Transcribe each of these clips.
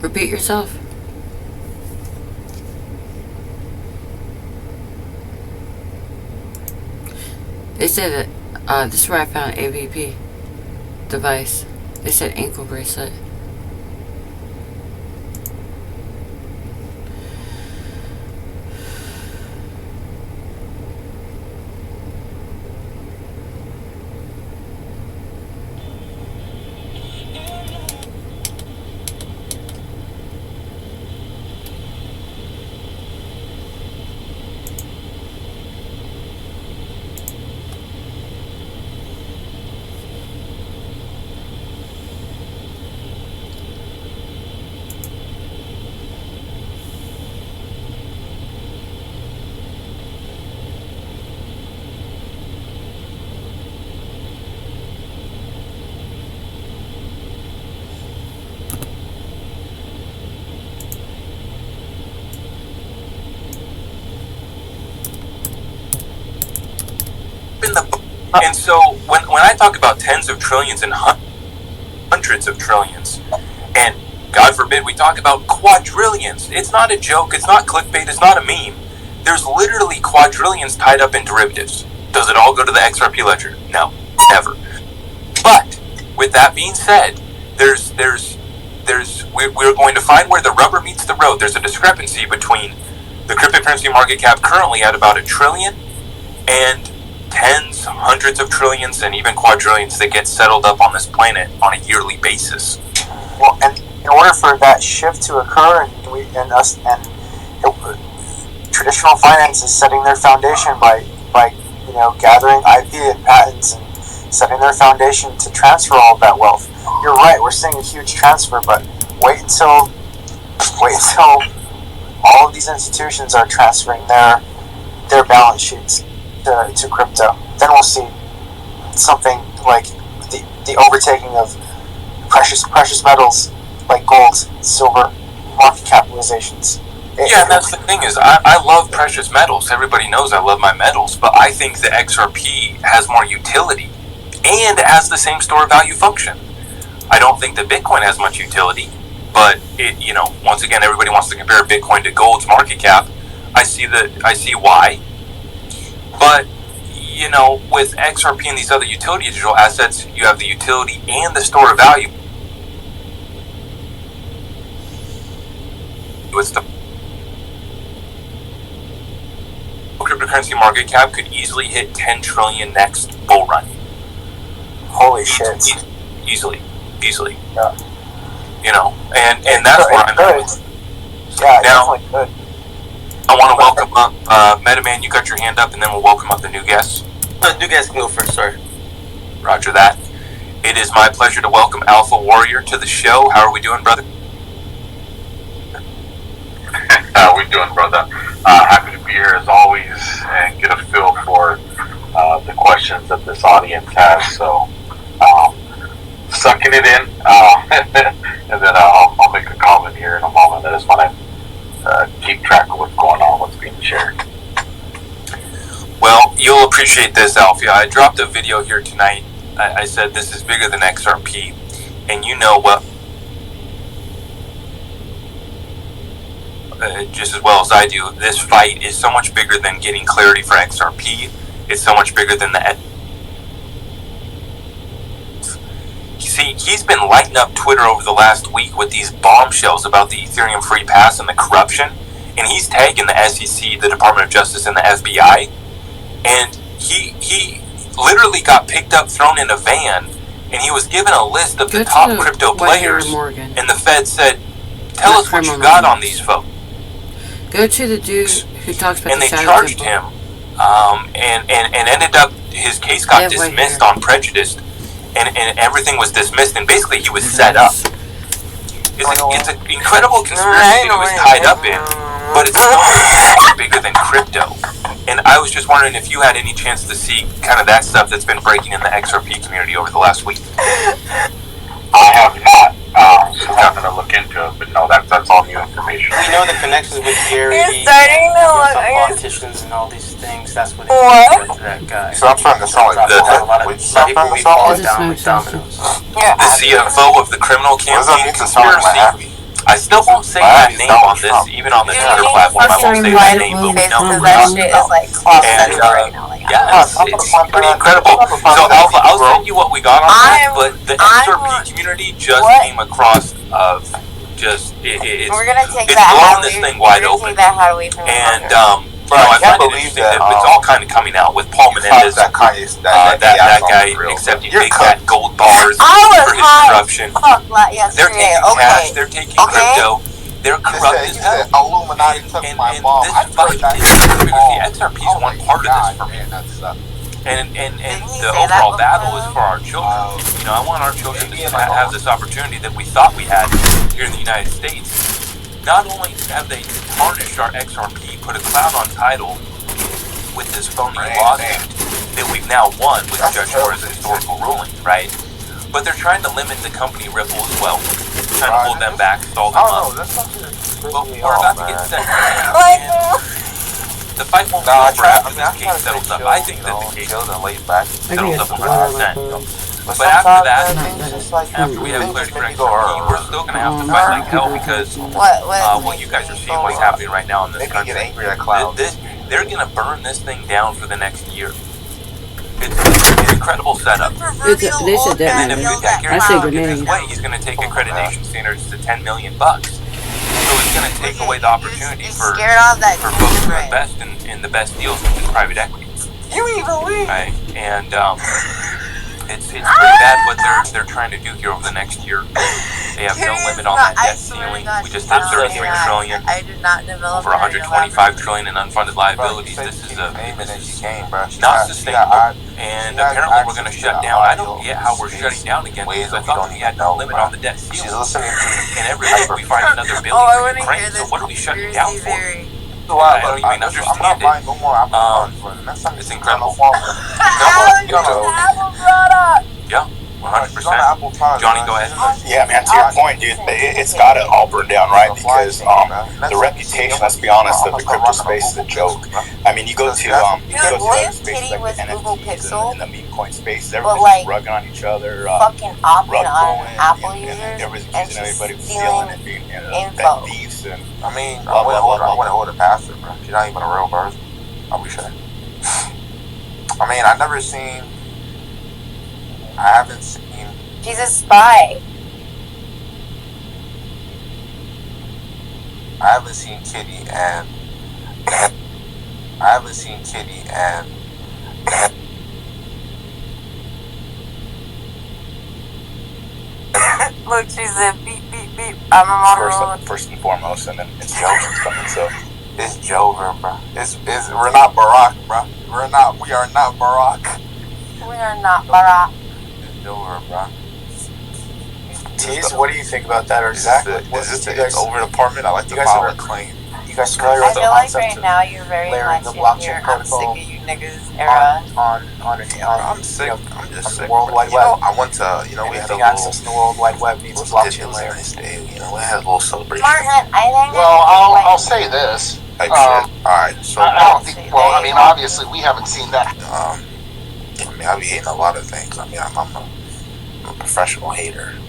Repeat yourself. They said that this is where I found AVP device. They said ankle bracelet. And so when I talk about tens of trillions and hundreds of trillions, and God forbid we talk about quadrillions, it's not a joke, it's not clickbait, it's not a meme. There's literally quadrillions tied up in derivatives. Does it all go to the XRP ledger? No, never. But with that being said, we're going to find where the rubber meets the road. There's a discrepancy between the cryptocurrency market cap currently at about $1 trillion and tens, hundreds of trillions, and even quadrillions that get settled up on this planet on a yearly basis. Well, and in order for that shift to occur, traditional finance is setting their foundation by gathering IP and patents and setting their foundation to transfer all of that wealth. You're right, we're seeing a huge transfer, but wait until all of these institutions are transferring their balance sheets to crypto. Then we'll see something like the overtaking of precious metals like gold, silver, market capitalizations. Yeah, and that's the thing is, I love precious metals. Everybody knows I love my metals, but I think the XRP has more utility and it has the same store value function. I don't think that Bitcoin has much utility, but once again, everybody wants to compare Bitcoin to gold's market cap. I see why. But, with XRP and these other utility digital assets, you have the utility and the store of value. It's the cryptocurrency market cap could easily hit 10 trillion next bull run. Holy shit. Easily. Yeah. And that's where I'm at. Yeah, now, definitely could. I want to welcome up, Metaman, you got your hand up, and then we'll welcome up the new guests. New guests can go first, sorry. Roger that. It is my pleasure to welcome Alpha Warrior to the show. How are we doing, brother? How are we doing, brother? Happy to be here as always and get a feel for the questions that this audience has. So, sucking it in, and then I'll make a comment here in a moment. I just want to keep track of what's going on, what's being shared. Well, you'll appreciate this, Alfia. I dropped a video here tonight. I said this is bigger than XRP, and you know what? Just as well as I do, this fight is so much bigger than getting clarity for XRP. It's so much bigger than the. You see, he's been lighting up Twitter over the last week with these bombshells about the Ethereum free pass and the corruption, and he's tagging the SEC, the Department of Justice, and the FBI. And he literally got picked up, thrown in a van, and he was given a list of the top crypto players. And the Fed said, "Tell us what you got on these folks." Go to the dude who talks about and they charged him, and ended up his case got dismissed on prejudice, and everything was dismissed, and basically he was set up. It's an incredible conspiracy he was tied up in, but it's so much bigger than crypto. And I was just wondering if you had any chance to see kind of that stuff that's been breaking in the XRP community over the last week. I have not. So I'm going to look into it, but no, that's all new information. We know the connections with Gary, some politicians and all these things. That's what it is to that guy. So I'm starting to sound like a lot of people we fall down like dominoes. The CFO of the criminal campaign conspiracy. I still won't say that name on this, even on the Twitter platform. I won't say that name, but we know who we're that talking shit about. is like cross And centered right now. Like, yeah, it's pretty incredible. So Alpha, I'll send you what we got on that. But the XRP community just came across of just it's blowing this thing wide open. And I find it interesting that it's all kind of coming out with Paul Menendez, that guy accepting big fat gold bars for his corruption. They're taking cash, they're taking crypto, they're corrupt as hell. Illuminati took my mom. This fight is the XRP is one part of this for me. And the overall battle is for our children. I want our children to have this opportunity that we thought we had here in the United States. Not only have they tarnished our XRP, put a cloud on title with this phony lawsuit that we've now won with Judge Shor's historical ruling, right? But they're trying to limit the company Ripple as well, trying to hold them back, stall them up. But we're about to get set. The fight won't be over after this case settles up. I think that the case settles up 100%. But after that, after we have cleared correct XRP, we're still going to have to fight like hell because what you guys are seeing, what's happening right now in this country, they're going to burn this thing down for the next year. It's an incredible setup. They said that, And if I say his way, he's going to take accreditation standards to $10 million. So it's going to take away the opportunity for folks to invest in the best deals, which is private equity. Right? And it's pretty bad what they're trying to do here over the next year. They have no limit on that debt ceiling. We just hit 33 trillion. Over 125 trillion in unfunded liabilities. This is not sustainable. And apparently we're going to shut down. I don't get how we're shutting down again because I thought we had no limit on the debt ceiling. And every week we find another billion for Ukraine. So what are we shutting down for? I don't even understand it. It's incredible. Yeah, 100%. Johnny, go ahead. Yeah, man, to your point, dude, it's got to all burn down, right? Because the reputation, let's be honest, of the crypto space is a joke. I mean, you go to other spaces like the NFTs and the meme coin space, everybody's just rugging on each other, fucking opting on Apple and users everybody's and accusing everybody of just stealing and stealing being info. thieves and I mean, I wouldn't hold it past her, bro. She's not even a real person. I'll be sure. I mean, I haven't seen. She's a spy. I haven't seen Kitty and. Look, she said beep, beep, beep. I'm a Motorola. first and foremost, and then it's Joven's coming, so. It's Joven, bro. We're not Barack, bro. We are not Barack. We are not Barack. It's Joven, bro. Tease, what do you think about that? Or Is this the over apartment? I like to file a claim. You guys familiar I with the feel like concept right now you're very layering much the in blockchain your I'm protocol sick of you niggas era. I'm sick. I'm just sick. The World Wide You know, Web. I went to, we had a Anything little. access to the World Wide Web needs a blockchain layer. Nice day. We had a little celebration. Martin, I think. Well, I'll say this. Type shit. Alright, so. I don't think. Well, I mean, obviously, we haven't seen that. I mean, I be hating a lot of things. I mean, I'm a professional hater. So.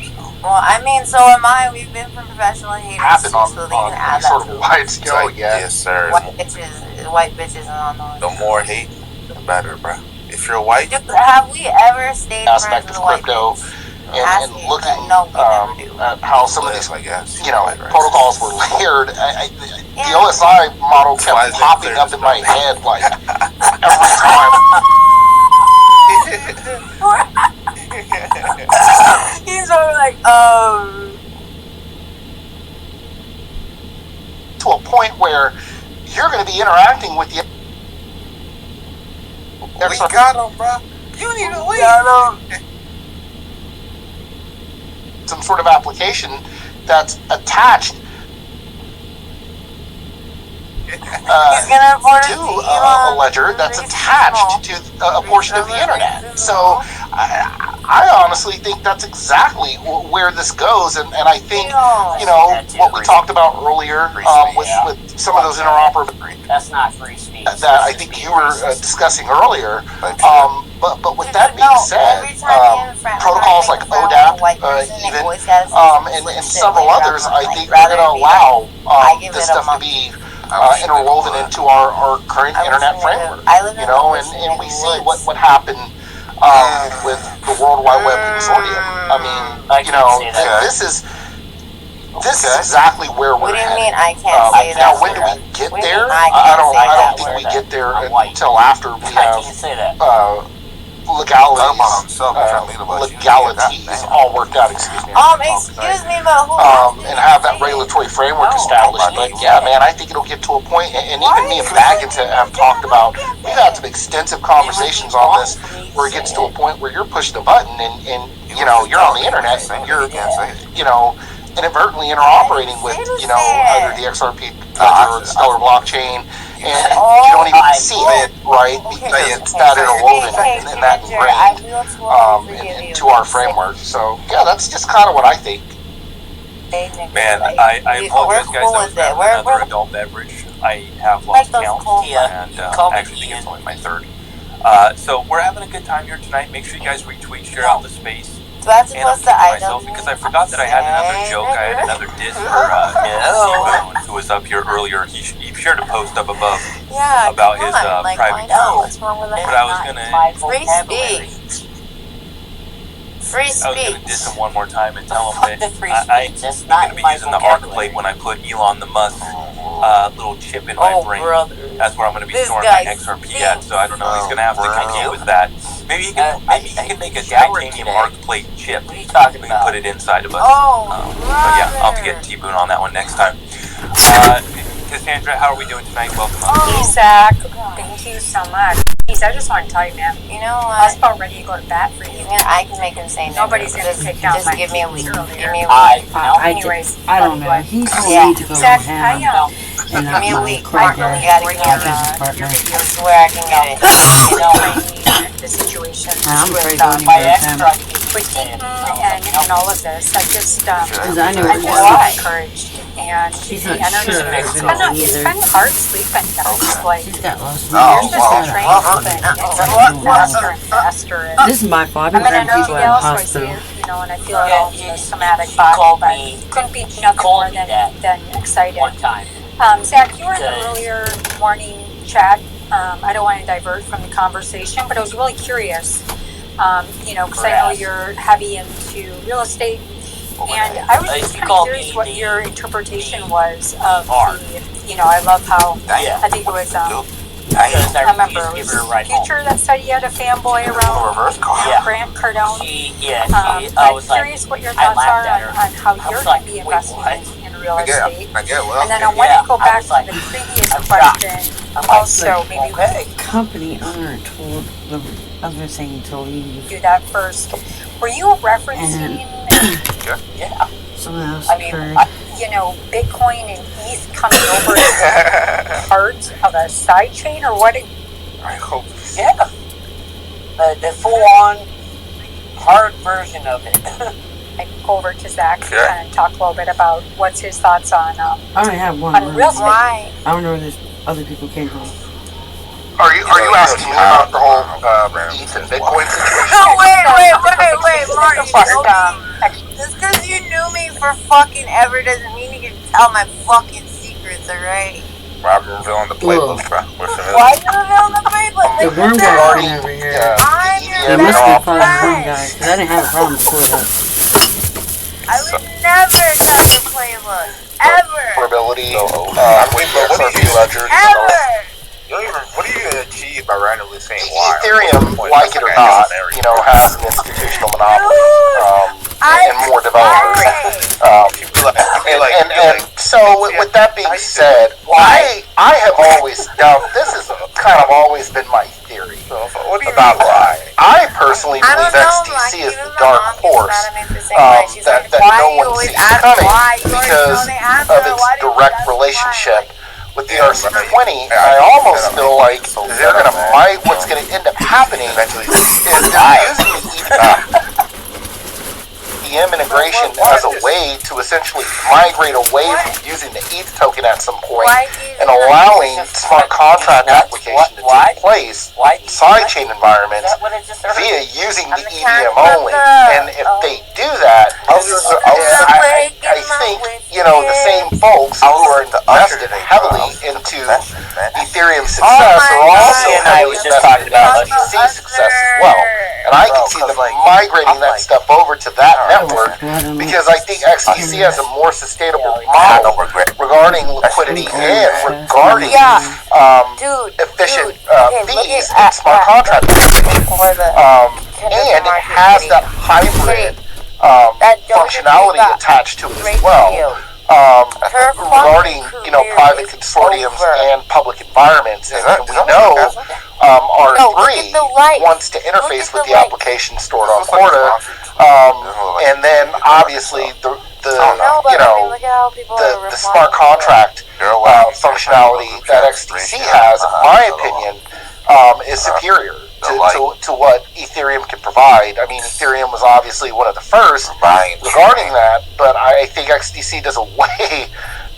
Well, I mean, so am I. We've been from professional haters Happen too, on so they can add sort that of to wide scale, yeah. Yes, sir. white bitches and all those. The more hate, the better, bro. If you're white, Dude, have we ever stayed friends Aspect with of a white crypto bitch? and looking No, we never do. at how some of these, I guess. protocols were layered. The Yeah. OSI model That's why kept it's popping clear up in my as head like every time. He's always like, to a point where you're going to be interacting with the We got him, bro. You need to leave. some sort of application that's attached to a ledger that's attached to a portion of the internet. So I honestly think that's exactly where this goes, and I think what we talked about earlier with some of those interoperable. That's not free speech. That I think you were discussing earlier. But with that being said, protocols like ODAP, even, and several others, I think are going to allow this stuff to be interwoven into our current internet framework. And we see what happened with the World Wide Web Consortium. I mean, this is exactly where we're headed. What do you mean I can't say that? Now, when do we get there? I don't think we get there until after we have legalities all worked out. Excuse me. Excuse me, but who? And have that regulatory framework established. But yeah, man, I think it'll get to a point, and even me and Baggins have talked about. We've had some extensive conversations on this, where it gets to a point where you're pushing a button, and you're on the internet, and you're inadvertently interoperating with either the XRP or the Stellar blockchain, and you don't even see it, right? Because it's that interwoven and that ingrained into our framework. So yeah, that's just kind of what I think. Man, I apologize, guys. I was grabbing another adult beverage. I have lost count, and I actually think it's only my third. So we're having a good time here tonight. Make sure you guys retweet, share out the space. That's and I'm thinking myself, because I forgot that I had another joke. I had another diss for T-Bone, who was up here earlier. He shared a post up above about his private phone. What's wrong with that? But I was gonna Free speech. Free speech. I was gonna diss him one more time and tell him that I'm gonna be using the arc plate when I put Elon the Musk little chip in my brain. Brother. That's where I'm gonna be storing my XRP at. So I don't know. He's gonna have to compete with that. Maybe he can make a titanium arc plate chip. We can put it inside of us. But yeah, I'll have to get T-Boone on that one next time. Cassandra, how are we doing tonight? Welcome on. Hey, Zach. Thank you so much. Please, I just want to tell you, man. You know what? I was about ready to go to bat for you. I can make him say nobody's going to take down just my give me a week. earlier. Give me a week. Anyways, I don't know. He told me to go Zach, to him. Give me a week. Mark, Mark, you you gotta your give me videos where I can get it. the situation I'm with afraid to my go to him. with Deacon and all of this. I just I know I'm it's just encouraged, and She's the not energy. sure It's of kind of anything either. hard sleeping, guys. Like She's got lost. there's just a train moving. It's a lot faster and faster. And This is my fault. I'm I've an been grabbing energy people at gal, the so I see hospital. it, and I feel it all in the somatic body, but couldn't be nothing more than excited. One time. Zach, you were in the earlier morning chat. I don't want to divert from the conversation, but I was really curious, because I know you're heavy into real estate, and I was just kind of curious what your interpretation was of the, I love how, I think it was, I remember it was Future that said he had a fanboy around Grant Cardone. I'm curious what your thoughts are on how you're going to be investing in real estate. And then I want to go back to the previous question. Also, maybe Company owner told the other thing told you do that first. Were you referencing someone else heard. Bitcoin and ETH coming over as part of a side chain, or what? I hope. Yeah. The full-on hard version of it. I can go over to Zach and kind of talk a little bit about what's his thoughts on I only have one. on real estate. Why? I don't know where this other people came from. Are you asking me about the whole ETH and Bitcoin situation? No, wait, Mark. First, Just because you knew me for fucking ever doesn't mean you can tell my fucking secrets, alright? I've been revealing the playbook, bro. Why are you revealing the playbook? The worm guy came over here. I'm your They must best be part of the worm friend. guy, because I didn't have a problem before that. I would never touch the playbook. Ever. Portability. What do you Ever. what do you achieve by randomly saying why? Ethereum, like it or not, has an institutional monopoly and more developers. And so, with that being said, I have always this has kind of always been my theory about why. I personally believe XTC is the dark horse that no one sees coming because of its direct relationship with the ERC-20, I almost feel like they're going to what's going to end up happening is they're using the EM integration as a way to essentially migrate away from using the ETH token at some point and allowing smart contract application to take place in sidechain environments via using the EVM only. And if they do that, I think, the same folks who are invested heavily into Ethereum's success are also heavily invested in XDC's success as well. And I can see them migrating that stuff over to that network because I think XDC has a more sustainable model regarding liquidity and regarding efficient fees and smart contract. And it has that hybrid functionality attached to it as well. Regarding private consortiums and public environments, and we know R3 wants to interface with the application stored on Corda, and then obviously the smart contract functionality that XDC has, in my opinion, is superior to what Ethereum can provide. I mean, Ethereum was obviously one of the first regarding that, but I think XDC does a way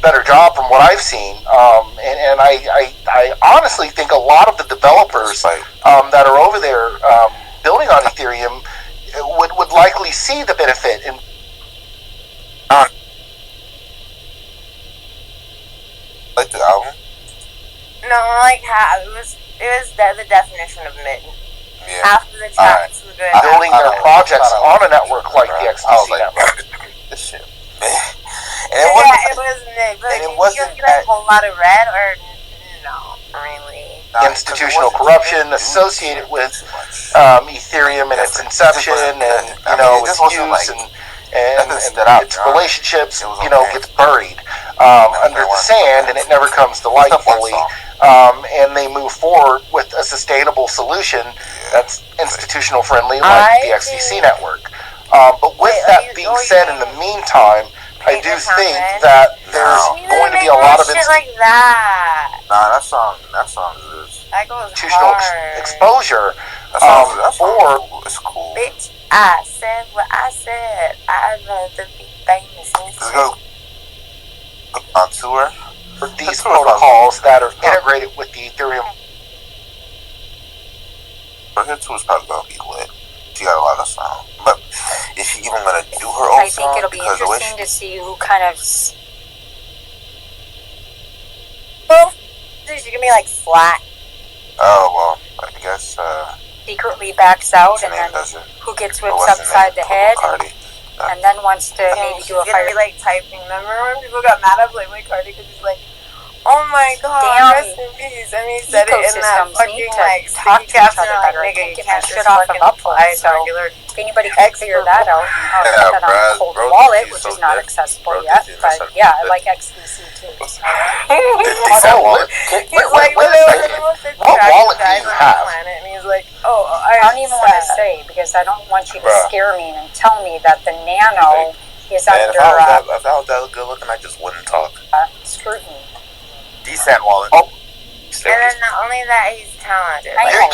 better job from what I've seen. And I honestly think a lot of the developers that are over there building on Ethereum would likely see the benefit in like the album. No, like how it was the definition of mid. Yeah. After the tracks were good. building their projects on a network like the XDC network. This shit. And it was mid, but and it you wasn't get a whole lot of red or no, really. Institutional corruption associated with Ethereum and its inception and its use and its relationships, gets buried under the sand and it never comes to light fully. And they move forward with a sustainable solution that's institutional friendly, like the XDC network. But with that being said, in the meantime, I do think that there's going to be a lot of shit like that. Nah, that song is institutional exposure. It's cool. Bitch, I said what I said. I'd rather be famous. Let's go on tour. For these protocols that are integrated with the Ethereum. Her tour is probably gonna be lit. She got a lot of sound, but is she even gonna do her own I think it'll be interesting to see who kind of. Well, she's gonna be like flat. Oh well, I guess. Secretly backs out, and then does it? who gets whipped upside the head, and then wants to maybe do a She's fire. gonna be like typing. Remember when people got mad at Playboy Cardi because he's like, "Oh my god, Damn, rest in peace." I mean, he said it in that ecosystems fucking need to like talk sticky to each caption. other Like, better. I nigga, can't you get my can't shit just off of fucking upload. apply So regular. if anybody can figure that out, I'll put that on a cold wallet, which is not accessible yet. But yeah, I like XDC too. So. He's like, wait a second. What wallet do you have? And he's like, "Oh, I don't even want to say because I don't want you to scare me and tell me that the Nano is under if I was that good looking, I just wouldn't talk. scrutiny." Decent wallet. And then not only that, he's talented. I know.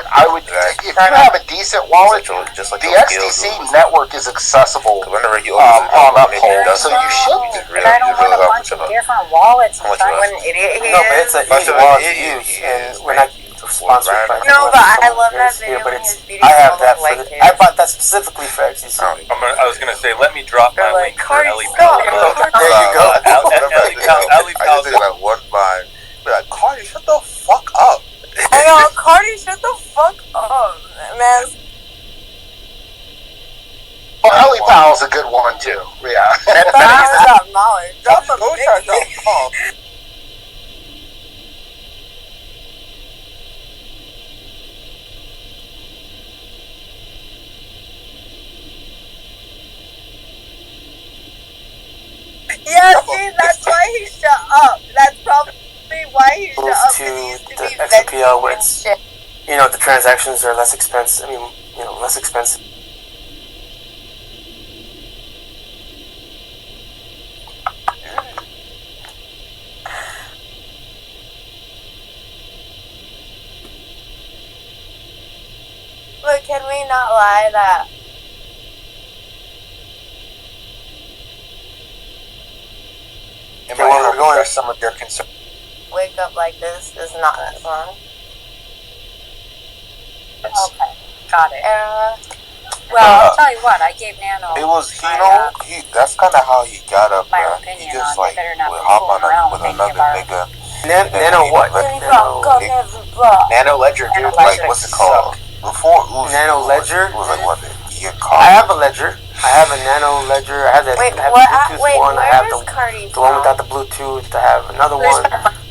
I would. If you have a decent wallet, just like the XDC network is accessible whenever he on Uphold, so you should. But I don't want a bunch of different wallets. What an idiot he is. No, but it's an easy wallet to use, and we're not sponsored by. No, but I love that video but when it's, his I have that like for I bought that specifically for XDC. I was gonna say, let me drop my link for Ellie stop. There you go. Ellie I just did that one line. Be like, Cardi, shut the fuck up. Hey, yo, Cardi, shut the fuck up, man. Well, Ellie Powell's a good one too. Yeah. Stop knowledge. Drop a Go big try to drop. Yeah, see, that's why he shut up. That's probably why he shut up. To He used to the be XPL where vexing it's, and shit. the transactions are less expensive. Less expensive. Can we not lie that And where we're going are some of your concerns. Wake Up Like This is not that song? Okay, got it. And, Well, I'll tell you what, I gave Nano It was, that's kind of how he got up my there. opinion He just on like they better not would be hop fooling on around with thinking another about nigga. Nano what? Nano Ledger, dude. Nano Like, Ledger. what's it called? Before Uzi, Nano Ledger? was like what? Ian I have a Collins. Ledger. I have a Nano Ledger. I have that. Wait, I have what? the Bluetooth Wait, one. I where have is Cardi the one from? without the Bluetooth. I have another one.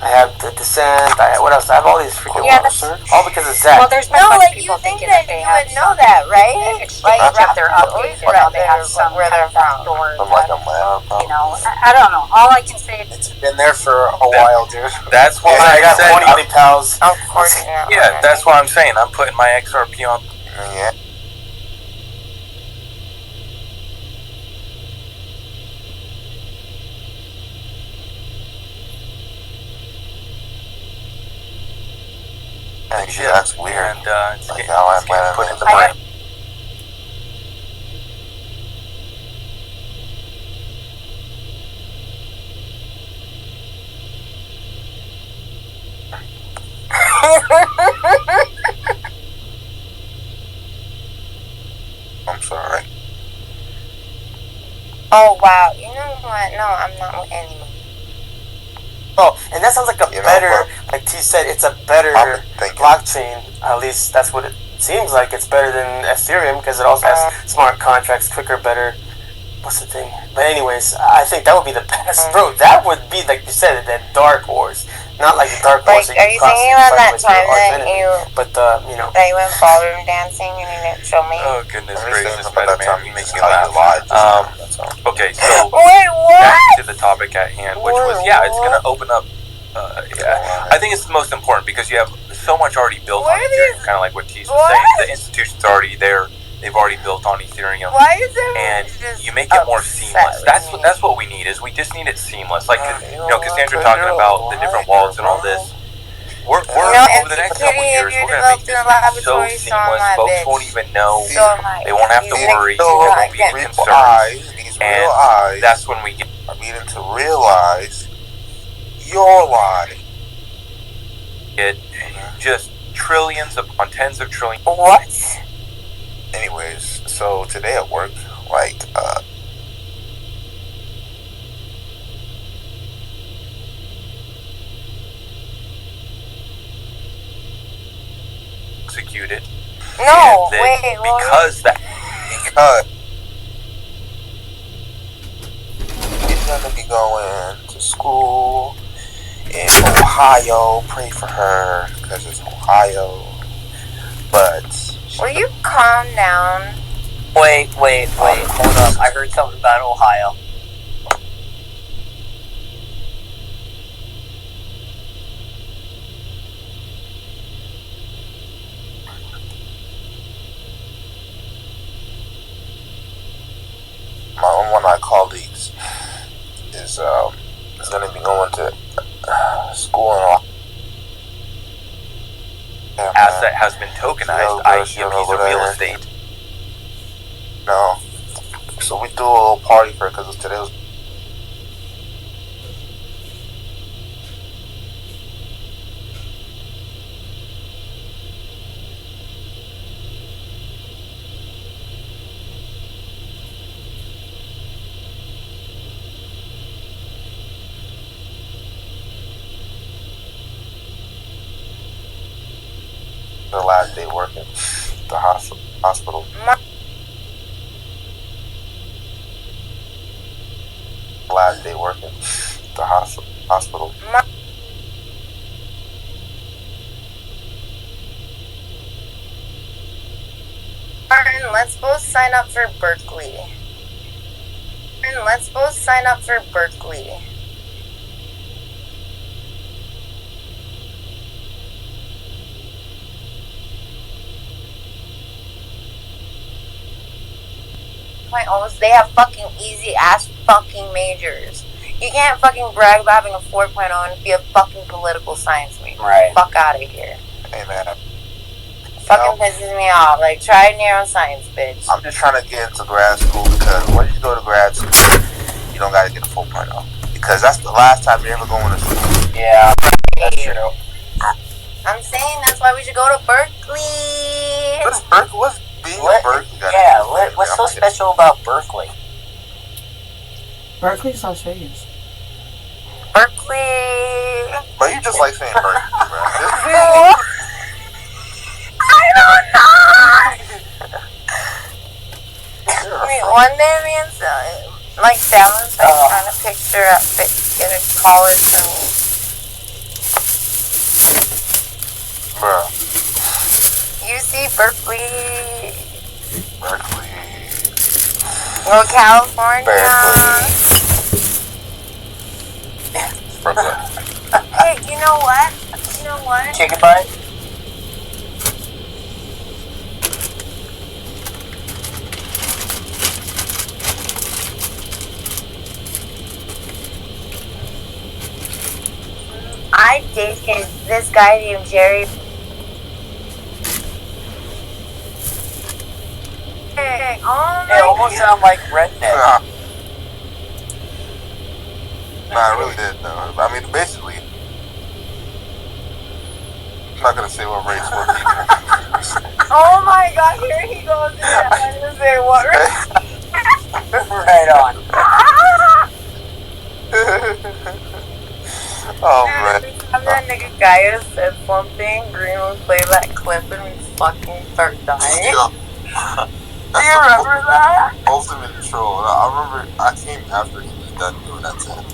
I have the Descent. what else? I have all these freaking Yeah, ones. that's- All because of Zach. Well, there's been No, a bunch like of you people think thinking that they you have would know some that, right? exchange Like that they're rappers always updated, or they have rap some where kind they're of from. door From that, like a man. you know, I don't know. All I can say It's been there for a while, dude. That's why I got said 20 big pals. Of course not. yeah, that's what I'm saying. I'm putting my XRP on. Yeah. Actually, that's weird. And it's Like getting, how I it's getting went put in into the my. mind. I'm sorry. Oh wow, you know what? No, I'm not with anyone. Oh, and that sounds like a You know, better, like T said, it's a better I've been thinking. blockchain. At least that's what it seems like. It's better than Ethereum because it also has smart contracts, quicker, better. What's the thing? But anyways, I think that would be the best, bro. That would be like you said, that dark horse, not like the dark horse. Like, are you thinking about that time that But you know, that you went ballroom dancing and you didn't show me? Oh goodness I'm gracious, just thinking about that time you you make just me tell you laugh. lied. That's all. Okay, so Wait, what? back to the topic at hand, which was it's gonna open up. I think it's the most important because you have so much already built on Ethereum, kind of like what Tease was saying. The institution's already there; they've already built on Ethereum, Why is there and you make it more seamless. That's what we need. Is we just need it seamless. Like Cassandra talking about the different wallets and all this. We're over the next couple years, we're gonna make this so seamless. Folks won't even know. They won't have to worry. There won't be any concerns, and that's when we get. I'm needing to realize your lie. It just trillions upon tens of trillions. What? Anyways, so today at work, like, Executed. No, And then wait, because that. because she's gonna be going to school in Ohio. Pray for her because it's Ohio. But Will you calm down? Wait, hold up. I heard something about Ohio. one of my colleagues is gonna be going to school in Ohio. Asset has been tokenized, i.e. a piece of real estate. No. So we threw a little party for it because today was. The last day working at the hospital. Last day working at the hospital. Martin, let's both sign up for Berkeley. They have fucking easy ass fucking majors. You can't fucking brag about having a 4.0 and be a fucking political science major. Right. Fuck out of here. Hey man. Fucking pisses me off. Like, try neuroscience, bitch. I'm just trying to get into grad school because when you go to grad school, you don't got to get a 4.0 because that's the last time you're ever going to school. Yeah, that's true. I'm saying that's why we should go to Berkeley. What's Berkeley? What's being in Berkeley? Yeah, what's so special about Berkeley? Berkeley's Las Vegas. Berkeley. But you just like saying Berkeley, bro. I don't know. Wait, one day me and like Sal's like trying to picture at get a college for me. Bruh. UC Berkeley. Berkeley. Well, California. Berkeley. Hey, you know what? You know what? Chicken butt? I dated this guy named Jerry. Hey, oh They almost sound like redneck. Nah, I really did, though. I mean, basically, I'm not gonna say what race, what people. Oh my god, here he goes again. I'm gonna say what race? Right on. Oh, man. I'm that nigga guy who said something, Green would play that clip and we fucking start dying. Do you remember that? Ultimate troll. I remember I came after he was done doing that to him.